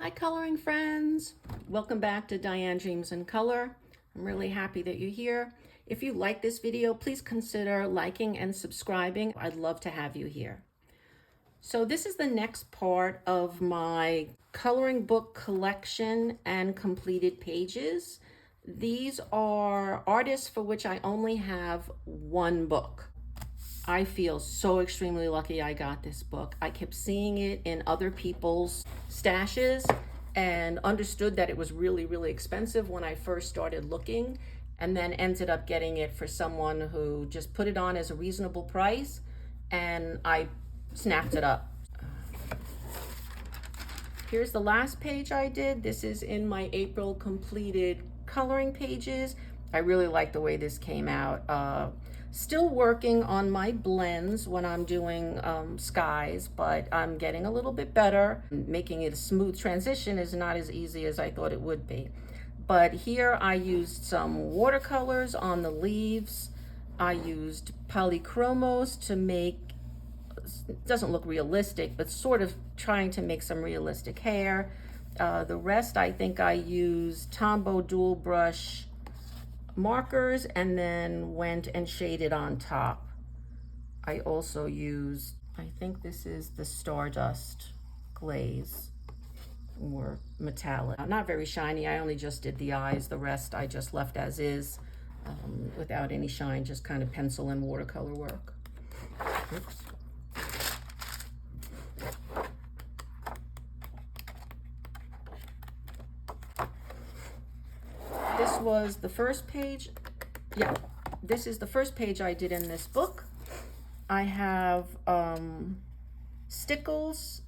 Hi coloring friends, welcome back to Diane Dreams in Color. I'm really happy that you're here. If you like this video, please consider liking and subscribing. I'd love to have you here. So this is the next part of my coloring book collection and completed pages. These are artists for which I only have one book. I feel so extremely lucky I got this book. I kept seeing it in other people's stashes and understood that it was really, really expensive when I first started looking, and then ended up getting it for someone who just put it on as a reasonable price, and I snapped it up. Here's the last page I did. This is in my April completed coloring pages. I really like the way this came out. Still working on my blends when I'm doing skies, but I'm getting a little bit better. Making it a smooth transition is not as easy as I thought it would be. But here I used some watercolors on the leaves. I used polychromos to make, it doesn't look realistic, but sort of trying to make some realistic hair. The rest I think I used Tombow dual brush markers and then went and shaded on top. I also used, I think this is the Stardust glaze or metallic. Not very shiny. I only just did the eyes. The rest I just left as is, without any shine, just kind of pencil and watercolor work. Oops. This was the first page. Yeah, this is the first page I did in this book. I have stickles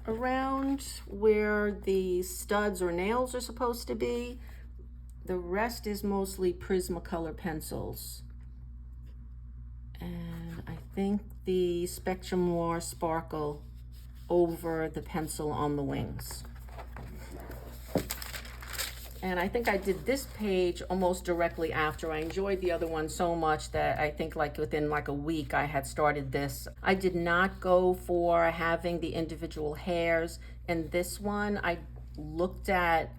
around where the studs or nails are supposed to be. The rest is mostly Prismacolor pencils. And I think the Spectrum Noir sparkle over the pencil on the wings. And I think I did this page almost directly after. I enjoyed the other one so much that I think like within like a week I had started this. I did not go for having the individual hairs. In this one, I looked at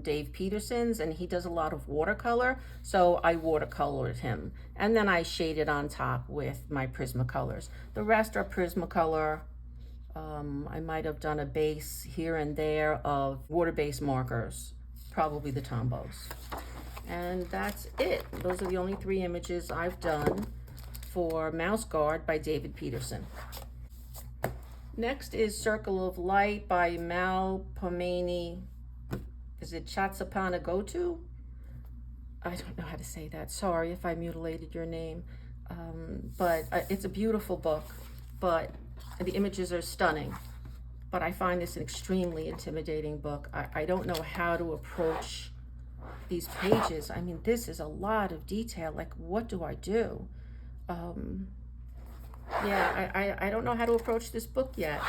Dave Peterson's, and he does a lot of watercolor. So I watercolored him. And then I shaded on top with my Prismacolors. The rest are Prismacolor. I might have done a base here and there of water-based markers. Probably the Tombows. And that's it. Those are the only 3 images I've done for Mouse Guard by David Peterson. Next is Circle of Light by Mal Pomeni. Is it Chatsapanagottu? I don't know how to say that. Sorry if I mutilated your name. But it's a beautiful book, but the images are stunning. But I find this an extremely intimidating book. I don't know how to approach these pages. I mean, this is a lot of detail. Like, what do I do? Yeah, I don't know how to approach this book yet.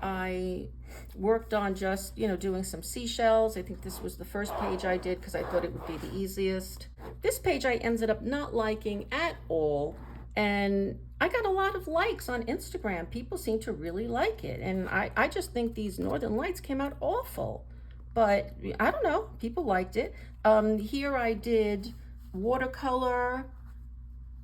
I worked on just, doing some seashells. I think this was the first page I did because I thought it would be the easiest. This page I ended up not liking at all. And I got a lot of likes on Instagram. People seem to really like it. And I just think these Northern Lights came out awful. But I don't know, people liked it. Here I did watercolor,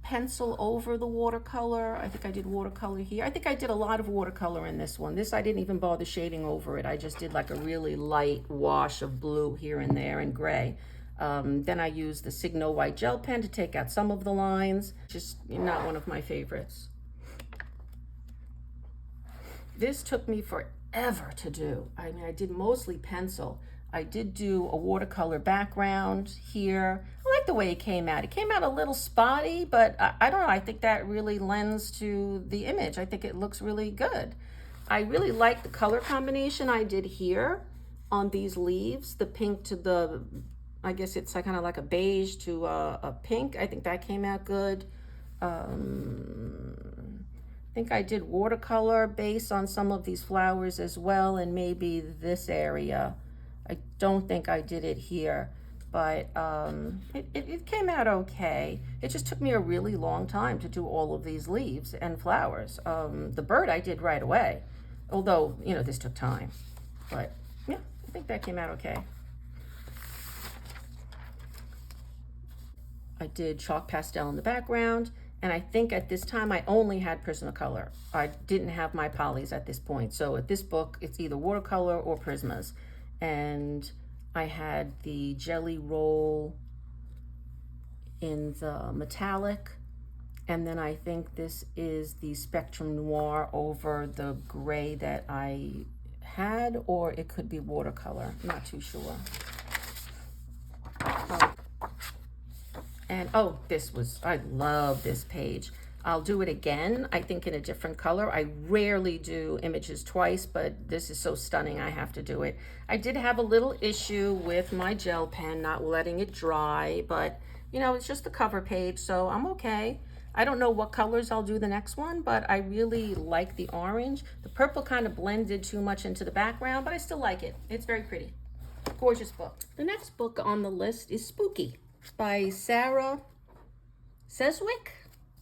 pencil over the watercolor. I think I did watercolor here. I think I did a lot of watercolor in this one. This I didn't even bother shading over it. I just did like a really light wash of blue here and there and gray. Then I used the Signo white gel pen to take out some of the lines. Just not one of my favorites. This took me forever to do. I mean, I did mostly pencil. I did do a watercolor background here. I like the way it came out. It came out a little spotty, but I don't know. I think that really lends to the image. I think it looks really good. I really like the color combination I did here on these leaves. The pink to the, I guess it's kind of like a beige to a pink. I think that came out good. I think I did watercolor base on some of these flowers as well, and maybe this area. I don't think I did it here, but it came out okay. It just took me a really long time to do all of these leaves and flowers. The bird I did right away, although, this took time. But yeah, I think that came out okay. I did chalk pastel in the background, and I think at this time I only had Prismacolor. I didn't have my polys at this point. So at this book, it's either watercolor or Prismas. And I had the Jelly Roll in the metallic, and then I think this is the Spectrum Noir over the gray that I had, or it could be watercolor, I'm not too sure. And oh, I love this page. I'll do it again, I think in a different color. I rarely do images twice, but this is so stunning I have to do it. I did have a little issue with my gel pen not letting it dry, but you know, it's just the cover page, so I'm okay. I don't know what colors I'll do the next one, but I really like the orange. The purple kind of blended too much into the background, but I still like it. It's very pretty. Gorgeous book. The next book on the list is Spooky by Sarah Sedgwick.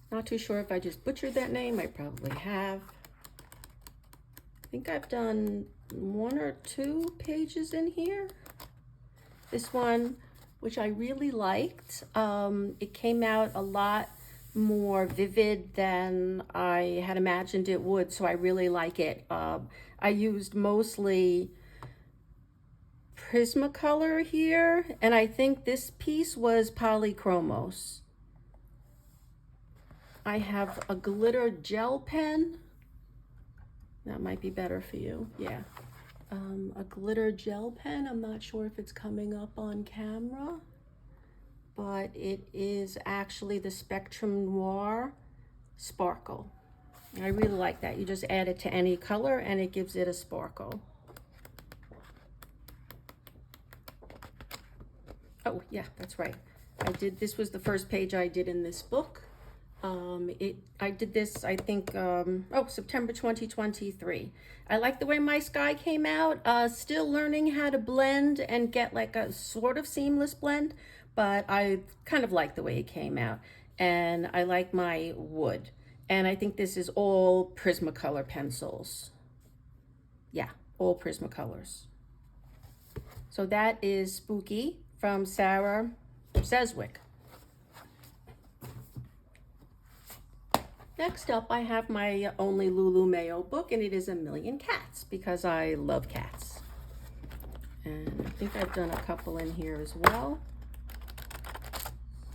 Not too sure if I just butchered that name. I probably have. I think I've done 1 or 2 pages in here. This one, which I really liked, it came out a lot more vivid than I had imagined it would, so I really like it. I used mostly Prismacolor here, and I think this piece was Polychromos. I have a glitter gel pen. That might be better for you, yeah. A glitter gel pen. I'm not sure if it's coming up on camera, but it is actually the Spectrum Noir Sparkle. I really like that. You just add it to any color and it gives it a sparkle. Oh yeah, that's right. This was the first page I did in this book. I did this, I think, September 2023. I like the way my sky came out. Still learning how to blend and get like a sort of seamless blend, but I kind of like the way it came out. And I like my wood. And I think this is all Prismacolor pencils. Yeah, all Prismacolors. So that is Spooky from Sarah Sedgwick. Next up, I have my only Lulu Mayo book, and it is A Million Cats, because I love cats. And I think I've done a couple in here as well.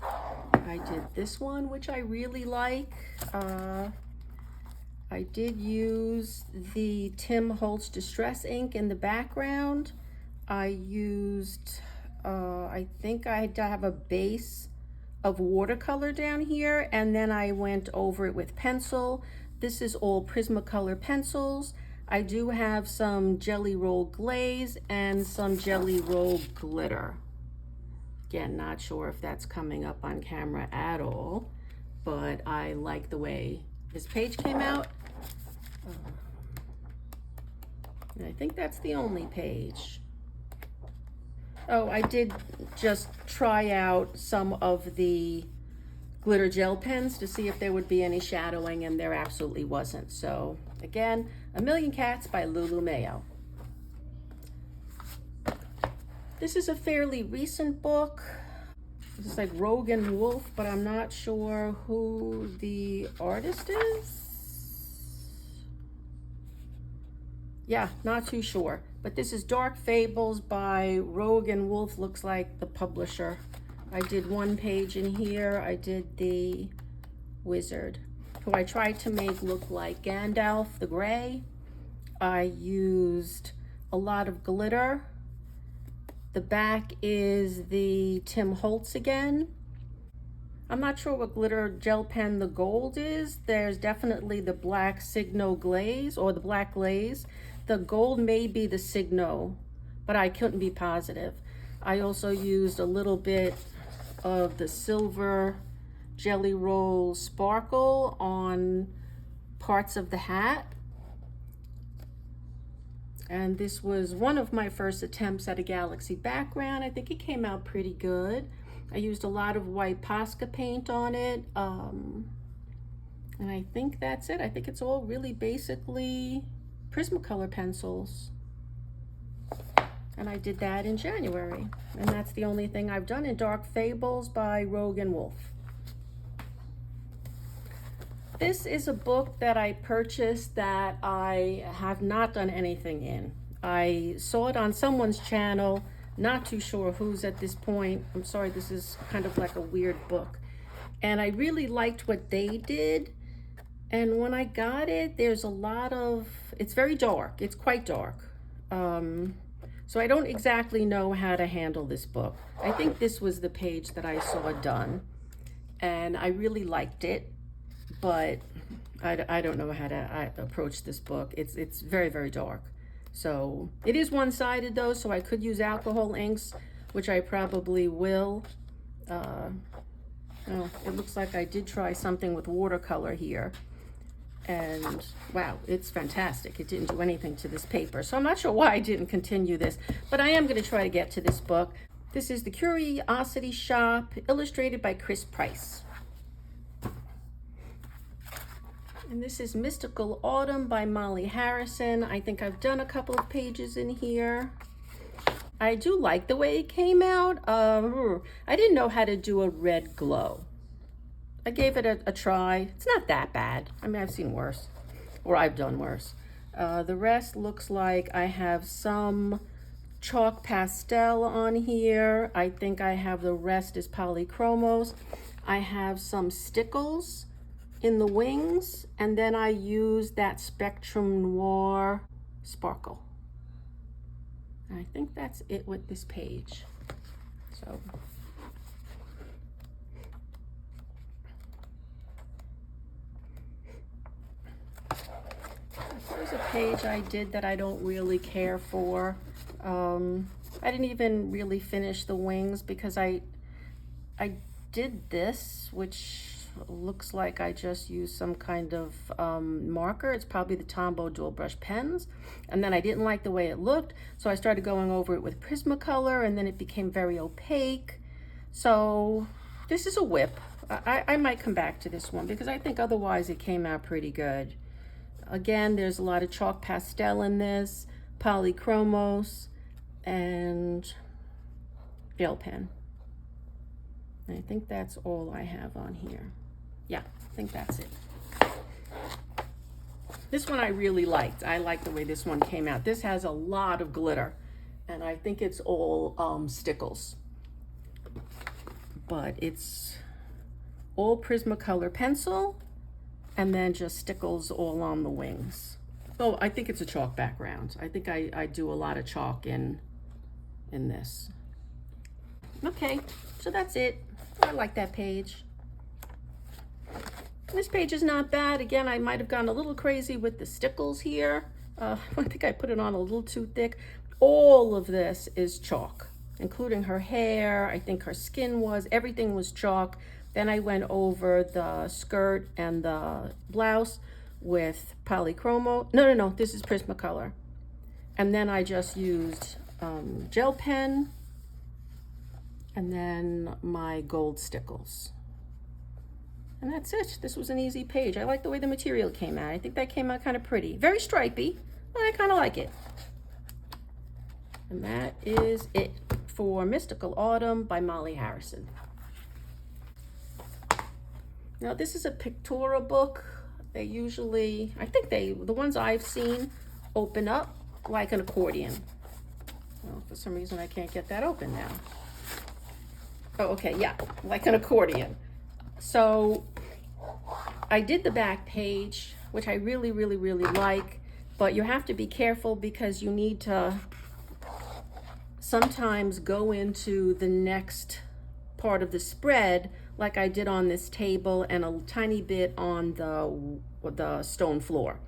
I did this one, which I really like. I did use the Tim Holtz Distress ink in the background. I used, I think I have a base of watercolor down here, and then I went over it with pencil. This is all Prismacolor pencils. I do have some Jelly Roll glaze and some Jelly Roll glitter. Again, not sure if that's coming up on camera at all, but I like the way this page came out. And I think that's the only page. Oh, I did just try out some of the glitter gel pens to see if there would be any shadowing, and there absolutely wasn't. So again, A Million Cats by Lulu Mayo. This is a fairly recent book. It's like Rogue and Wolf, but I'm not sure who the artist is. Yeah, not too sure. But this is Dark Fables by Rogue and Wolf, looks like the publisher. I did 1 page in here. I did the wizard, who I tried to make look like Gandalf the Grey. I used a lot of glitter. The back is the Tim Holtz again. I'm not sure what glitter gel pen the gold is. There's definitely the black Signo glaze, or the black glaze. The gold may be the Signo, but I couldn't be positive. I also used a little bit of the silver Jelly Roll Sparkle on parts of the hat. And this was one of my first attempts at a galaxy background. I think it came out pretty good. I used a lot of white Posca paint on it. And I think that's it. I think it's all really basically Prismacolor pencils. And I did that in January. And that's the only thing I've done in Dark Fables by Rogue and Wolf. This is a book that I purchased that I have not done anything in. I saw it on someone's channel, not too sure whose at this point. I'm sorry, this is kind of like a weird book. And I really liked what they did. And when I got it, there's a lot of, it's very dark. It's quite dark. So I don't exactly know how to handle this book. I think this was the page that I saw done. And I really liked it. But I don't know how to approach this book. It's very, very dark. So it is one-sided though, so I could use alcohol inks, which I probably will. Oh, it looks like I did try something with watercolor here. And wow, it's fantastic. It didn't do anything to this paper. So I'm not sure why I didn't continue this, but I am going to try to get to this book. This is The Curiosity Shop, illustrated by Chris Price. And this is Mystical Autumn by Molly Harrison. I think I've done a couple of pages in here. I do like the way it came out. I didn't know how to do a red glow. I gave it a try. It's not that bad. I mean, I've seen worse, or I've done worse. The rest looks like I have some chalk pastel on here. I think I have the rest is polychromos. I have some stickles in the wings, and then I use that Spectrum Noir sparkle. And I think that's it with this page. So there's a page I did that I don't really care for. I didn't even really finish the wings because I did this, which looks like I just used some kind of marker. It's probably the Tombow dual brush pens. And then I didn't like the way it looked, so I started going over it with Prismacolor, and then it became very opaque. So this is a whip. I might come back to this one because I think otherwise it came out pretty good. Again, there's a lot of chalk pastel in this, polychromos, and gel pen. And I think that's all I have on here. Yeah, I think that's it. This one I really liked. I like the way this one came out. This has a lot of glitter, and I think it's all stickles. But it's all Prismacolor pencil, and then just stickles all on the wings. Oh, I think it's a chalk background. I think I do a lot of chalk in this. Okay, so that's it. I like that page. This page is not bad. Again, I might have gone a little crazy with the stickles here. I think I put it on a little too thick. All of this is chalk, including her hair. I think her skin was, everything was chalk. Then I went over the skirt and the blouse with polychromo. No, this is Prismacolor. And then I just used gel pen and then my gold stickles. And that's it. This was an easy page. I like the way the material came out. I think that came out kind of pretty. Very stripey, but I kind of like it. And that is it for Mystical Autumn by Molly Harrison. Now this is a Pictora book. They usually, I think the ones I've seen open up like an accordion. Well, for some reason I can't get that open now. Oh, okay, yeah, like an accordion. So I did the back page, which I really, really, really like, but you have to be careful because you need to sometimes go into the next part of the spread like I did on this table and a tiny bit on the stone floor.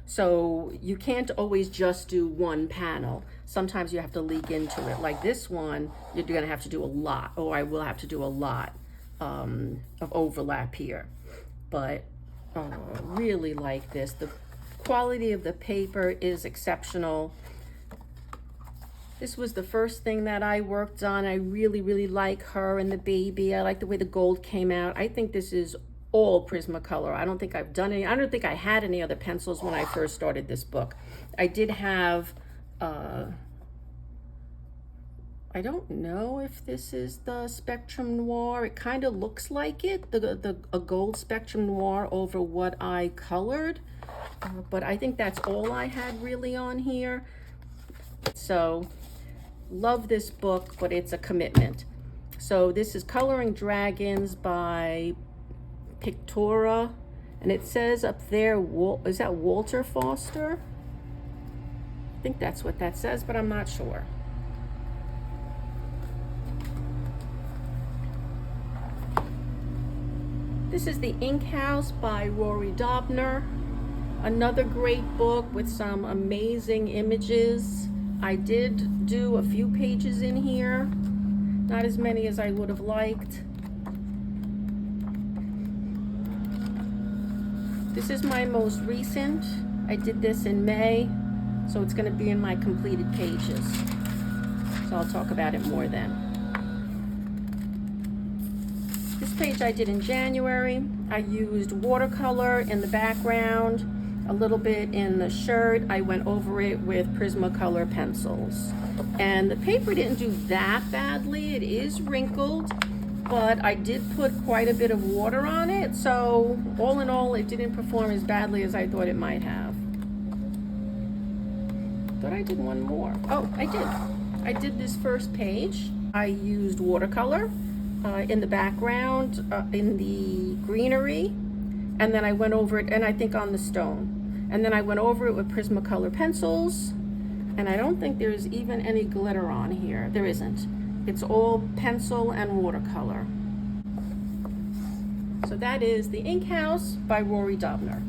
So you can't always just do one panel. Sometimes you have to leak into it. Like this one, you're gonna have to do a lot, or I will have to do a lot of overlap here. But really like this. The quality of the paper is exceptional. This was the first thing that I worked on. I really, really like her and the baby. I like the way the gold came out. I think this is all Prismacolor. I don't think I've done any, I don't think I had any other pencils when I first started this book. I did have I don't know if this is the Spectrum Noir. It kind of looks like it, a gold Spectrum Noir over what I colored. But I think that's all I had really on here. So, love this book, but it's a commitment. So this is Coloring Dragons by Pictora. And it says up there, is that Walter Foster? I think that's what that says, but I'm not sure. This is The Ink House by Rory Dobner. Another great book with some amazing images. I did do a few pages in here, not as many as I would have liked. This is my most recent. I did this in May, so it's going to be in my completed pages. So I'll talk about it more then. This page I did in January. I used watercolor in the background, a little bit in the shirt. I went over it with Prismacolor pencils. And the paper didn't do that badly. It is wrinkled, but I did put quite a bit of water on it. So all in all, it didn't perform as badly as I thought it might have. Thought I did one more. Oh, I did. I did this first page. I used watercolor in the background, in the greenery, and then I went over it, and I think on the stone. And then I went over it with Prismacolor pencils, and I don't think there's even any glitter on here. There isn't. It's all pencil and watercolor. So that is The Ink House by Rory Dobner.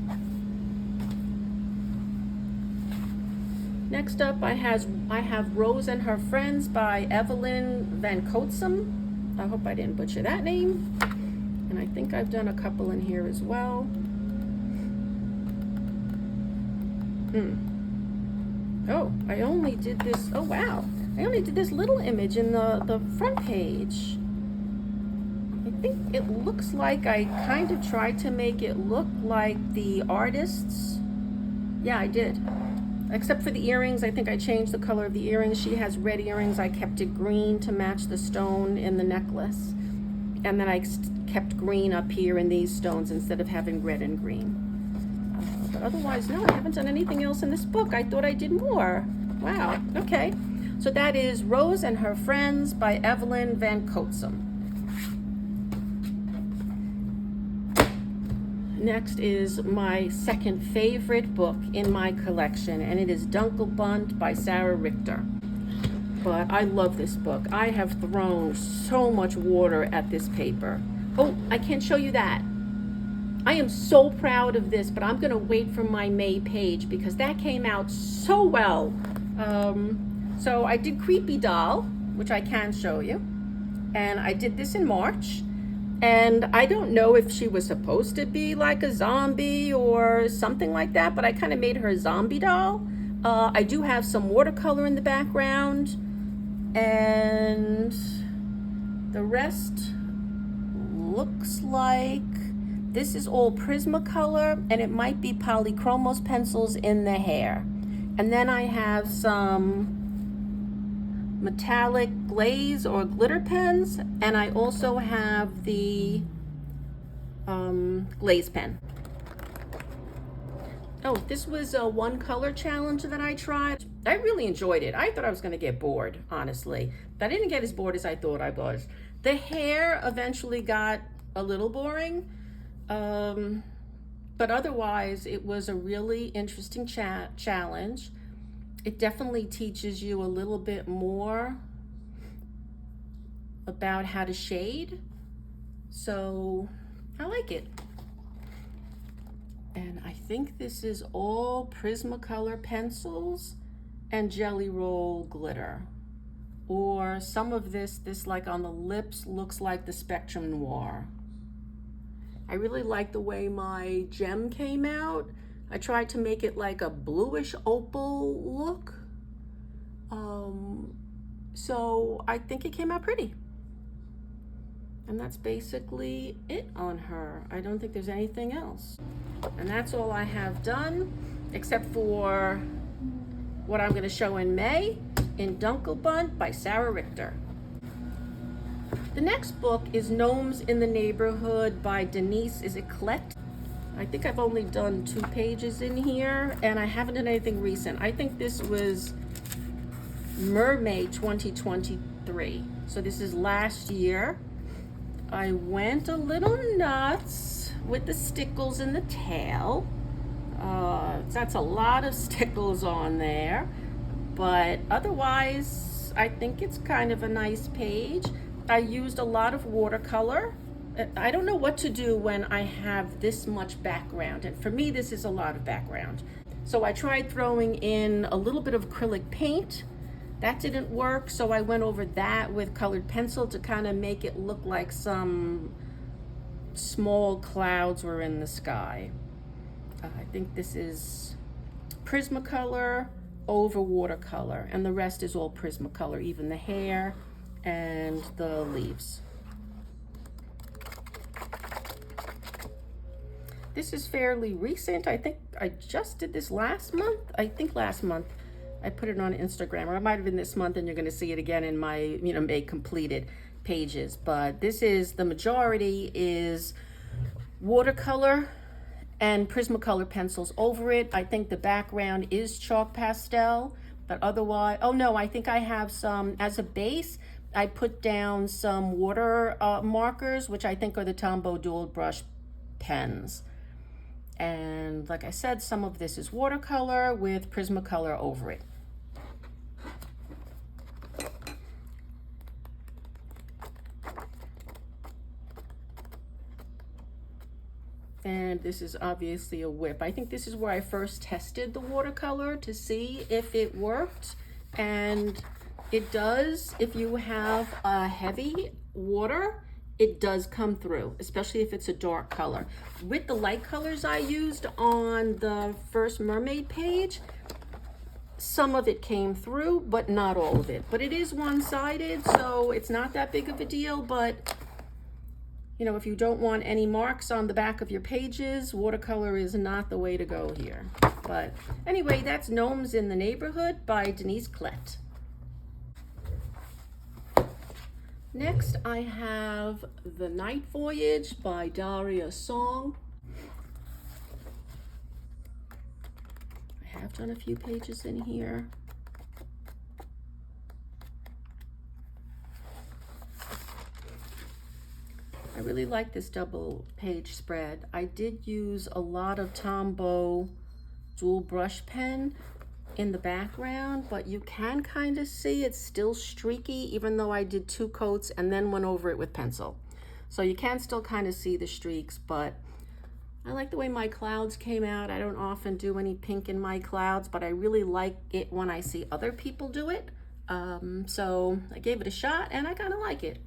Next up, I have Rose and Her Friends by Evelyn Van Coatsum. I hope I didn't butcher that name. And I think I've done a couple in here as well. Oh, I only did this, oh wow. I only did this little image in the front page. I think it looks like I kind of tried to make it look like the artists. Yeah, I did. Except for the earrings, I think I changed the color of the earrings. She has red earrings. I kept it green to match the stone in the necklace. And then I kept green up here in these stones instead of having red and green. But otherwise, no, I haven't done anything else in this book. I thought I did more. Wow, okay. So that is Rose and Her Friends by Evelyn Van Coatsum. Next is my second favorite book in my collection, and it is Dunkelbunt by Sarah Richter. But I love this book. I have thrown so much water at this paper. Oh, I can't show you that. I am so proud of this, but I'm going to wait for my May page because that came out so well. So I did Creepy Doll, which I can show you, and I did this in March. And I don't know if she was supposed to be like a zombie or something like that, but I kind of made her a zombie doll. I do have some watercolor in the background, and the rest looks like this is all Prismacolor, and it might be Polychromos pencils in the hair. And then I have some metallic glaze or glitter pens, and I also have the glaze pen. Oh, this was a one color challenge that I tried. I really enjoyed it. I thought I was going to get bored, honestly. But I didn't get as bored as I thought I was. The hair eventually got a little boring, but otherwise it was a really interesting challenge. It definitely teaches you a little bit more about how to shade. So I like it. And I think this is all Prismacolor pencils and Jelly Roll glitter. Or some of this like on the lips looks like the Spectrum Noir. I really like the way my gem came out. I tried to make it like a bluish opal look. So I think it came out pretty. And that's basically it on her. I don't think there's anything else. And that's all I have done, except for what I'm going to show in May. in Dunkelbunt by Sarah Richter. The next book is Gnomes in the Neighborhood by Denise, is it Klett? I think I've only done 2 pages in here, and I haven't done anything recent. I think this was Mermaid 2023. So this is last year. I went a little nuts with the stickles in the tail. That's a lot of stickles on there, but otherwise I think it's kind of a nice page. I used a lot of watercolor. I don't know what to do when I have this much background, and for me this is a lot of background. So I tried throwing in a little bit of acrylic paint. That didn't work, so I went over that with colored pencil to kind of make it look like some small clouds were in the sky. I think this is Prismacolor over watercolor, and the rest is all Prismacolor, even the hair and the leaves. This is fairly recent. I think I just did this last month. I think last month I put it on Instagram, or it might have been this month, and you're going to see it again in my, May completed pages. But this is, the majority is watercolor and Prismacolor pencils over it. I think the background is chalk pastel, but otherwise, oh no, I think I have some, as a base, I put down some water markers, which I think are the Tombow dual brush pens. And like I said, some of this is watercolor with Prismacolor over it. And this is obviously a whip. I think this is where I first tested the watercolor to see if it worked. And it does. If you have a heavy water, it does come through, especially if it's a dark color. With the light colors I used on the first Mermaid page, some of it came through, but not all of it. But it is one-sided, so it's not that big of a deal. But if you don't want any marks on the back of your pages, watercolor is not the way to go here. But anyway, that's Gnomes in the Neighborhood by Denise Klett. Next, I have The Night Voyage by Daria Song. I have done a few pages in here. I really like this double page spread. I did use a lot of Tombow dual brush pen in the background, but you can kind of see it's still streaky, even though I did 2 coats and then went over it with pencil. So you can still kind of see the streaks, but I like the way my clouds came out. I don't often do any pink in my clouds, but I really like it when I see other people do it. So I gave it a shot and I kind of like it.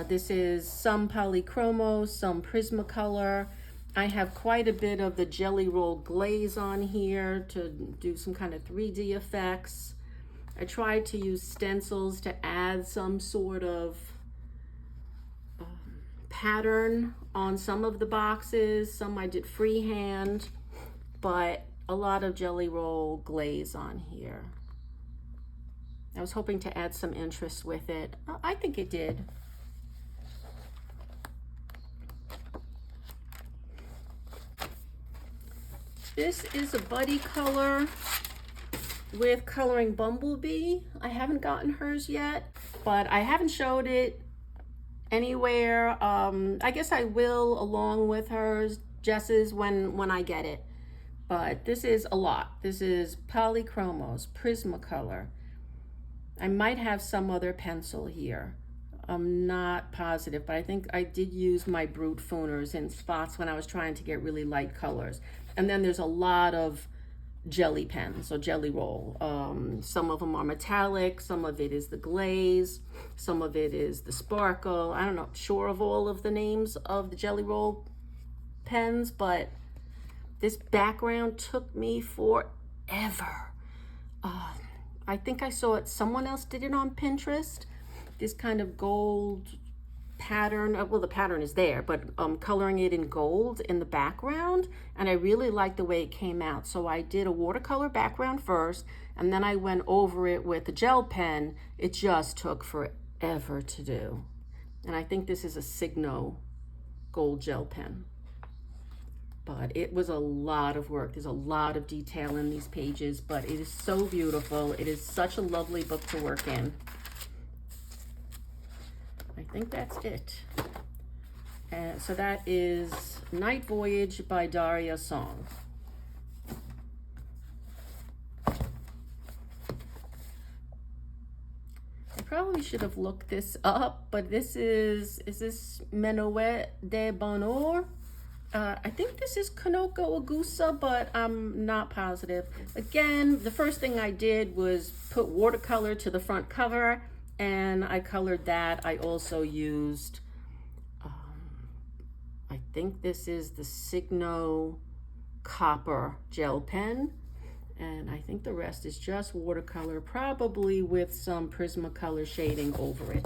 This is some Polychromos, some Prismacolor. I have quite a bit of the Jelly Roll glaze on here to do some kind of 3D effects. I tried to use stencils to add some sort of pattern on some of the boxes. Some I did freehand, but a lot of Jelly Roll glaze on here. I was hoping to add some interest with it. I think it did. This is a buddy color with Coloring Bumblebee. I haven't gotten hers yet, but I haven't showed it anywhere. I guess I will along with hers, Jess's, when I get it. But this is a lot. This is Polychromos, Prismacolor. I might have some other pencil here. I'm not positive, but I think I did use my Brute Fooners in spots when I was trying to get really light colors. And then there's a lot of jelly pens or Jelly Roll. Some of them are metallic, some of it is the glaze, some of it is the sparkle. I'm not sure of all of the names of the Jelly Roll pens, but this background took me forever. I think I saw it, someone else did it on Pinterest. This kind of gold pattern, well, the pattern is there, but coloring it in gold in the background, and I really liked the way it came out. So I did a watercolor background first, and then I went over it with a gel pen. It just took forever to do. And I think this is a Signo gold gel pen. But it was a lot of work. There's a lot of detail in these pages, but it is so beautiful. It is such a lovely book to work in. I think that's it. So that is Night Voyage by Daria Song. I probably should have looked this up, but this is this Menuet de Bonheur? I think this is Kanoko Agusa, but I'm not positive. Again, the first thing I did was put watercolor to the front cover, and I colored that. I also used, I think this is the Signo Copper gel pen, and I think the rest is just watercolor, probably with some Prismacolor shading over it.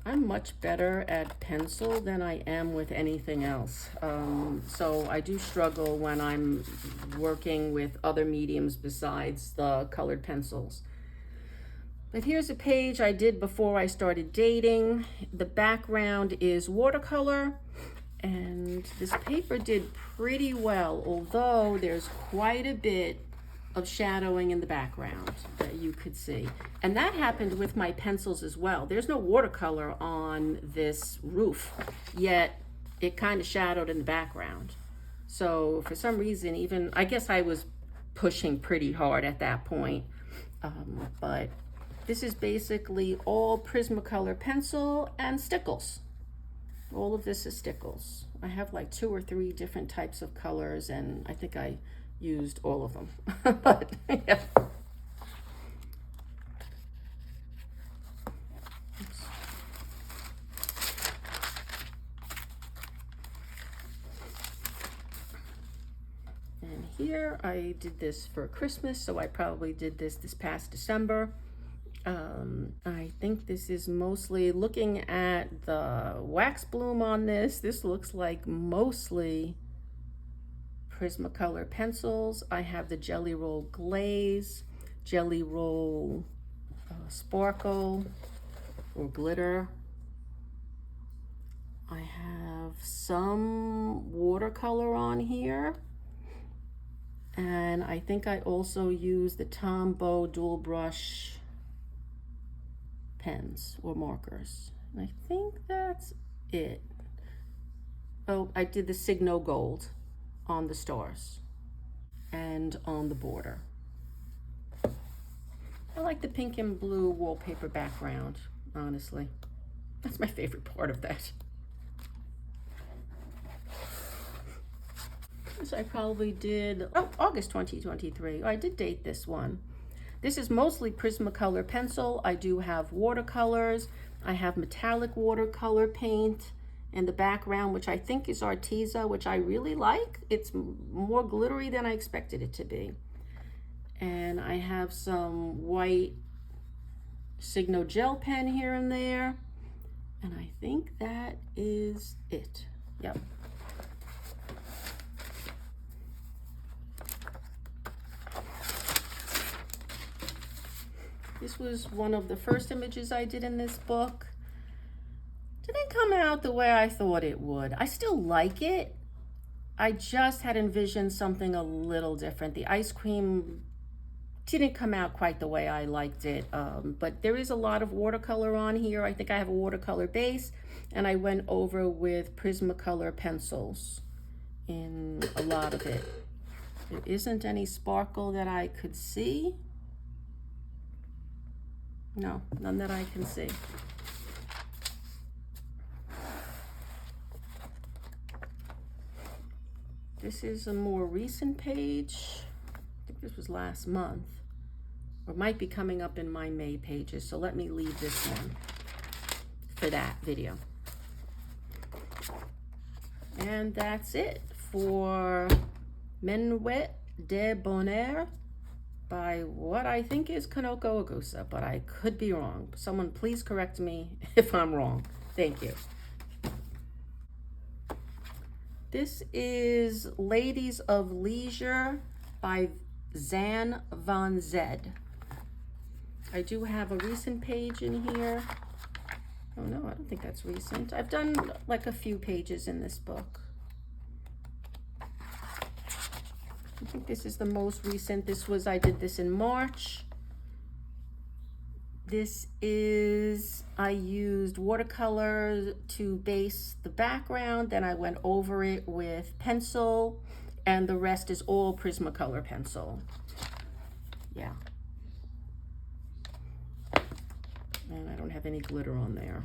I'm much better at pencil than I am with anything else. So I do struggle when I'm working with other mediums besides the colored pencils. But here's a page I did before I started dating. The background is watercolor, and this paper did pretty well, although there's quite a bit of shadowing in the background that you could see. And that happened with my pencils as well. There's no watercolor on this roof, yet it kind of shadowed in the background. So for some reason, even, I guess I was pushing pretty hard at that point. But this is basically all Prismacolor pencil and stickles. All of this is stickles. I have like 2 or 3 different types of colors, and I think I used all of them. But yeah. And here I did this for Christmas, so I probably did this past December. I think this is mostly, looking at the wax bloom on this, this looks like mostly Prismacolor pencils. I have the Jelly Roll Glaze, Jelly Roll Sparkle or Glitter. I have some watercolor on here. And I think I also use the Tombow dual brush pens or markers. And I think that's it. Oh, I did the Signo Gold on the stars and on the border. I like the pink and blue wallpaper background, honestly. That's my favorite part of that. So I probably did, August 2023. I did date this one. This is mostly Prismacolor pencil. I do have watercolors. I have metallic watercolor paint in the background, which I think is Arteza, which I really like. It's more glittery than I expected it to be. And I have some white Signo gel pen here and there. And I think that is it. Yep. This was one of the first images I did in this book. Didn't come out the way I thought it would. I still like it. I just had envisioned something a little different. The ice cream didn't come out quite the way I liked it, but there is a lot of watercolor on here. I think I have a watercolor base, and I went over with Prismacolor pencils in a lot of it. There isn't any sparkle that I could see. No, none that I can see. This is a more recent page. I think this was last month, or might be coming up in my May pages. So let me leave this one for that video. And that's it for Menuet de Bonheur by what I think is Kanoko Agusa, but I could be wrong. Someone please correct me if I'm wrong. Thank you. This is Ladies of Leisure by Zan Van Zed. I do have a recent page in here. Oh no, I don't think that's recent. I've done like a few pages in this book. I think this is the most recent. I did this in March. This is, I used watercolor to base the background, then I went over it with pencil, and the rest is all Prismacolor pencil. Yeah. And I don't have any glitter on there.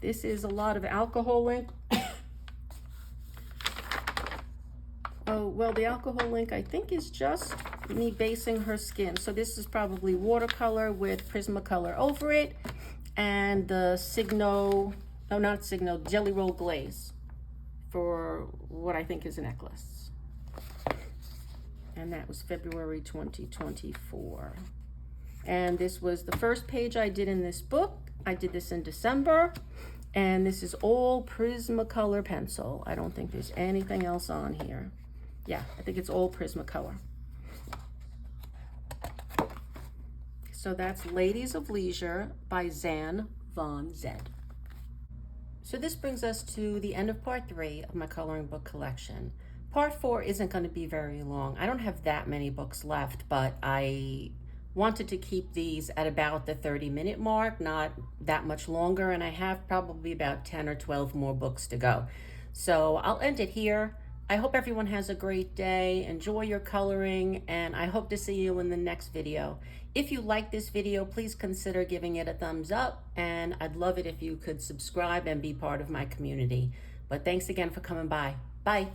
This is a lot of alcohol ink. Oh, well, the alcohol ink I think is just me basing her skin. So this is probably watercolor with Prismacolor over it, and the Signo, no, not Signo, Jelly Roll Glaze for what I think is a necklace. And that was February 2024. And this was the first page I did in this book. I did this in December, and this is all Prismacolor pencil. I don't think there's anything else on here. Yeah, I think it's all Prismacolor. So that's Ladies of Leisure by Zan Van Zed. So this brings us to the end of part 3 of my coloring book collection. Part 4 isn't going to be very long. I don't have that many books left, but I wanted to keep these at about the 30-minute mark, not that much longer, and I have probably about 10 or 12 more books to go. So I'll end it here. I hope everyone has a great day. Enjoy your coloring, and I hope to see you in the next video. If you like this video, please consider giving it a thumbs up, and I'd love it if you could subscribe and be part of my community. But thanks again for coming by. Bye.